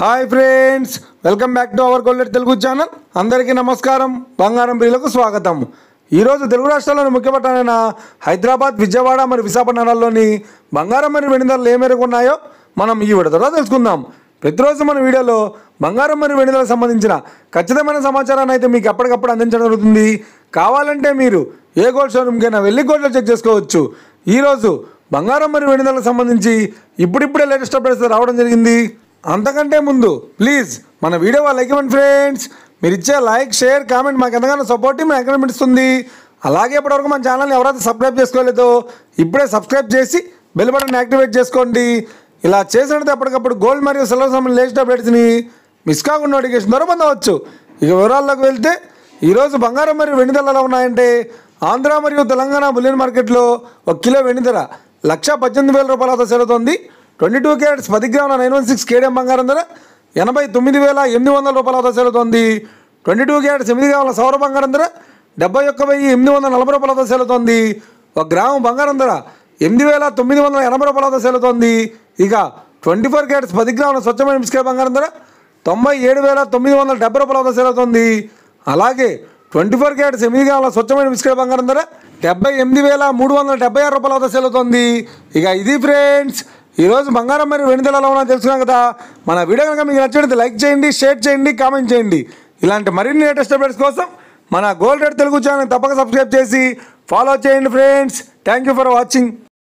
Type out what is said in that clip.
Hi friends, welcome back to our gold Telugu channel. అందరికీ నమస్కారం. బంగారం ప్రియులకు స్వాగతం. ఈరోజు తెలుగు రాష్ట్రాల్లోని ముఖ్య పట్టణాలైన హైదరాబాద్, విజయవాడ మరియు విశాఖపట్నాల్లోని బంగారం మరియు వెండి ధరలు ఏ మేరకు ఉన్నాయో మనం ఈ వీడియో ద్వారా తెలుసుకుందాం. ప్రతిరోజు మన వీడియోలో బంగారం మరియు వెండి ధరలకు సంబంధించిన ఖచ్చితమైన సమాచారాన్ని అయితే మీకు ఎప్పటికప్పుడు అందించడం జరుగుతుంది. కావాలంటే మీరు ఏ గోల్డ్ షోరూమ్కైనా వెళ్ళి గోల్డ్లో చెక్ చేసుకోవచ్చు. ఈరోజు బంగారం మరియు వెండి ధరలకు సంబంధించి ఇప్పుడిప్పుడే లేటెస్ట్ అప్డేట్స్ రావడం జరిగింది. అంతకంటే ముందు ప్లీజ్ మన వీడియో లైక్ ఇవ్వండి ఫ్రెండ్స్. మీరు ఇచ్చే లైక్, షేర్, కామెంట్ మాకు ఎంతగానో సపోర్ట్, మేము ఎంకరేజ్మెంట్ ఇస్తుంది. అలాగే ఇప్పటివరకు మన ఛానల్ని ఎవరైతే సబ్స్క్రైబ్ చేసుకోలేదో ఇప్పుడే సబ్స్క్రైబ్ చేసి బెల్ బటన్ యాక్టివేట్ చేసుకోండి. ఇలా చేసినట్టు ఎప్పటికప్పుడు గోల్డ్ మరియు సిల్వర్ సంబంధించిన లేటెస్ట్ అప్డేట్స్ని మిస్ కాకుండా నోటిఫికేషన్ ద్వారా పొందవచ్చు. ఇక వివరాల్లోకి వెళ్తే ఈరోజు బంగారం మరియు వెండి ధరలు ఎలా ఉన్నాయంటే, ఆంధ్ర మరియు తెలంగాణ బులియన్ మార్కెట్లో 1 కిలో వెండి ధర 1,18,000 రూపాయలతో సేలుతోంది. 22 క్యారెట్స్ 10 గ్రాముల 916 కేడియం బంగారం ధర 89,800 రూపాయలతో సేలుతోంది. 22 క్యారెట్స్ 8 గ్రాముల సౌర బంగారం ధర 71,840 రూపాయలతో సేలుతోంది. 1 గ్రాము బంగారం ధర 8,980 రూపాయలతో సేలుతోంది. ఇక 24 క్యారెట్స్ 10 గ్రాముల స్వచ్ఛమైన మిస్కే బంగారం ధర 97,970 రూపాయలతో సేలుతోంది. అలాగే 24 క్యారెట్స్ 8 గ్రాముల స్వచ్ఛమైన మిస్కే బంగారం ధర 78,376 రూపాయలతో సేలుతోంది. ఇక ఇది ఫ్రెండ్స్ ఈరోజు బంగారం మరియు వెండి ధరలు ఎలా ఉన్నాయో తెలుసుకున్నాం కదా. మన వీడియో కనుక మీకు నచ్చినట్లయితే లైక్ చేయండి, షేర్ చేయండి, కామెంట్ చేయండి. ఇలాంటి మరిన్ని లేటెస్ట్ అప్డేట్స్ కోసం మన గోల్డ్ రేట్ తెలుగు ఛానల్ తప్పక సబ్స్క్రైబ్ చేసి ఫాలో చేయండి friends. Thank you for watching.